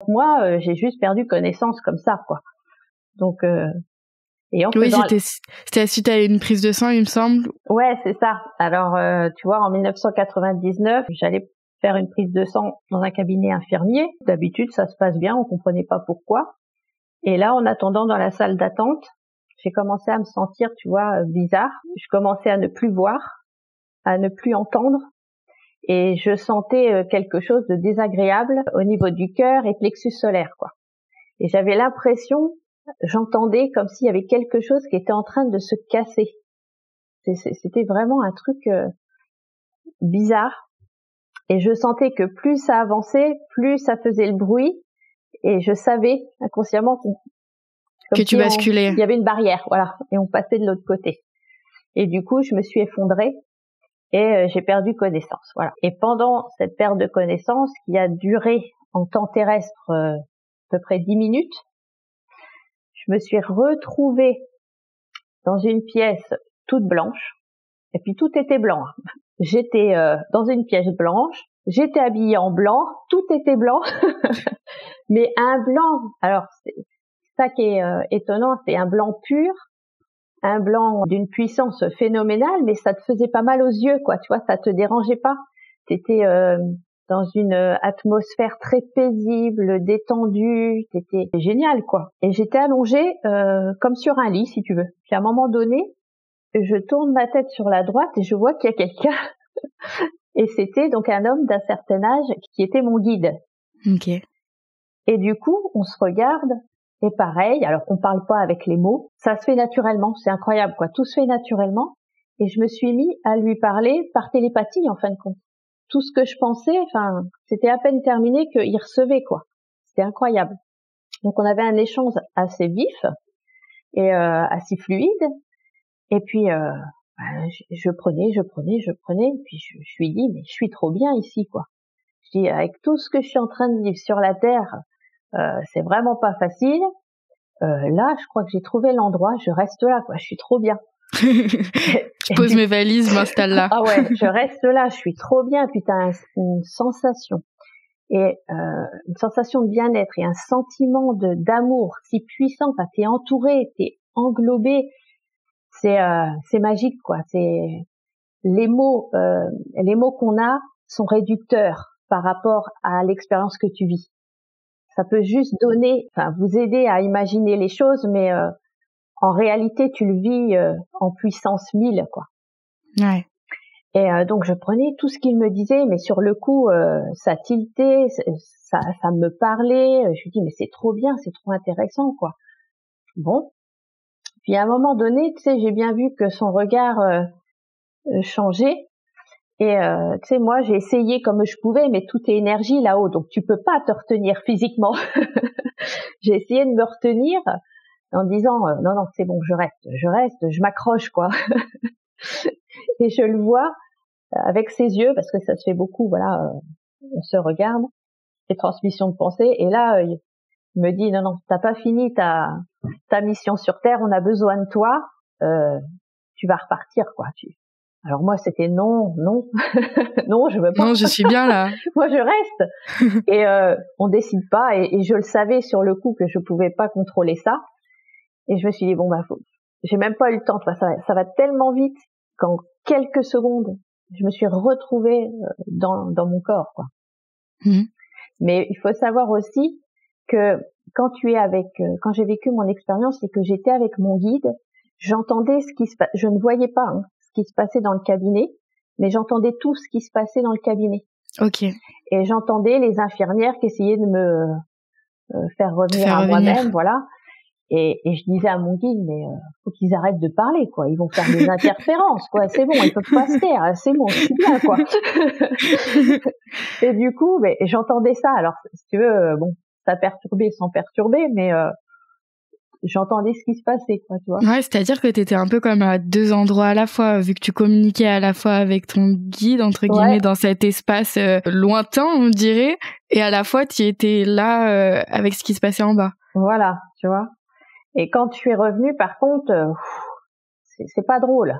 Moi, j'ai juste perdu connaissance comme ça, quoi. Donc, et en oui, c'était suite à une prise de sang, il me semble. Ouais, c'est ça. Alors, tu vois, en 1999, j'allais faire une prise de sang dans un cabinet infirmier. D'habitude, ça se passe bien, on comprenait pas pourquoi. Et là, en attendant dans la salle d'attente, j'ai commencé à me sentir, tu vois, bizarre. Je commençais à ne plus voir, à ne plus entendre. Et je sentais quelque chose de désagréable au niveau du cœur et plexus solaire, quoi. Et j'avais l'impression, j'entendais comme s'il y avait quelque chose qui était en train de se casser. C'était vraiment un truc bizarre. Et je sentais que plus ça avançait, plus ça faisait le bruit. Et je savais inconsciemment que tu basculais. Il y avait une barrière, voilà. Et on passait de l'autre côté. Et du coup, je me suis effondrée et j'ai perdu connaissance, voilà. Et pendant cette perte de connaissance, qui a duré en temps terrestre à peu près 10 minutes, je me suis retrouvée dans une pièce toute blanche. Et puis tout était blanc. J'étais dans une pièce blanche, j'étais habillée en blanc, tout était blanc. Mais un blanc, alors c'est ça qui est étonnant, c'est un blanc pur, un blanc d'une puissance phénoménale, mais ça te faisait pas mal aux yeux, quoi, tu vois, ça te dérangeait pas. T'étais dans une atmosphère très paisible, détendue, c'était génial, quoi. Et j'étais allongée comme sur un lit, si tu veux. Puis à un moment donné, je tourne ma tête sur la droite et je vois qu'il y a quelqu'un. Et c'était donc un homme d'un certain âge qui était mon guide. Ok. Et du coup, on se regarde, et pareil, alors qu'on parle pas avec les mots, ça se fait naturellement, c'est incroyable, quoi. Tout se fait naturellement. Et je me suis mis à lui parler par télépathie, en fin de compte. Tout ce que je pensais, enfin, c'était à peine terminé qu'il recevait, quoi. C'était incroyable. Donc on avait un échange assez vif et assez fluide. Et puis je prenais, et puis je lui dis, mais je suis trop bien ici, quoi. Je dis, avec tout ce que je suis en train de vivre sur la Terre, c'est vraiment pas facile. Là, je crois que j'ai trouvé l'endroit, je reste là, quoi. Je suis trop bien. Je pose mes valises, je m'installe là. Ah ouais, je reste là, je suis trop bien. Puis t'as une sensation et une sensation de bien-être et un sentiment d'amour si puissant. Enfin, t'es entouré, t'es englobé. C'est magique, quoi. C'est les mots qu'on a sont réducteurs par rapport à l'expérience que tu vis. Ça peut juste donner, enfin, vous aider à imaginer les choses, mais en réalité, tu le vis en puissance 1000, quoi. Ouais. Et donc, je prenais tout ce qu'il me disait, mais sur le coup, ça tiltait, ça me parlait. Je lui dis, mais c'est trop bien, c'est trop intéressant, quoi. Bon. Puis à un moment donné, tu sais, j'ai bien vu que son regard changeait. Et tu sais, moi, j'ai essayé comme je pouvais, mais tout est énergie là-haut, donc tu peux pas te retenir physiquement. J'ai essayé de me retenir en disant non, c'est bon, je reste, je m'accroche, quoi. Et je le vois avec ses yeux, parce que ça se fait beaucoup, voilà, on se regarde, les transmissions de pensée, et là, il me dit non, t'as pas fini ta mission sur Terre, on a besoin de toi, tu vas repartir, quoi. Alors moi, c'était non, non, je veux pas. Non, je suis bien là. Moi, je reste. Et on décide pas, et je le savais sur le coup que je pouvais pas contrôler ça. Et je me suis dit bon j'ai même pas eu le temps. Ça va tellement vite qu'en quelques secondes, je me suis retrouvée dans mon corps, quoi. Mmh. Mais il faut savoir aussi que quand j'ai vécu mon expérience et que j'étais avec mon guide, j'entendais je ne voyais pas ce qui se passait dans le cabinet, mais j'entendais tout ce qui se passait dans le cabinet. Ok. Et j'entendais les infirmières qui essayaient de me faire revenir à moi-même, voilà. Et je disais à mon guide, mais faut qu'ils arrêtent de parler, quoi. Ils vont faire des interférences, quoi. C'est bon, ils peuvent pas se taire. C'est bon, je suis bien, quoi. Et du coup, j'entendais ça. Alors, si tu veux, ça perturbait sans perturber, mais j'entendais ce qui se passait, quoi, tu vois. Ouais, c'est-à-dire que t'étais un peu comme à deux endroits à la fois, vu que tu communiquais à la fois avec ton guide, entre guillemets, dans cet espace lointain, on dirait, et à la fois tu étais là avec ce qui se passait en bas. Voilà, tu vois. Et quand je suis revenue, par contre, c'est pas drôle.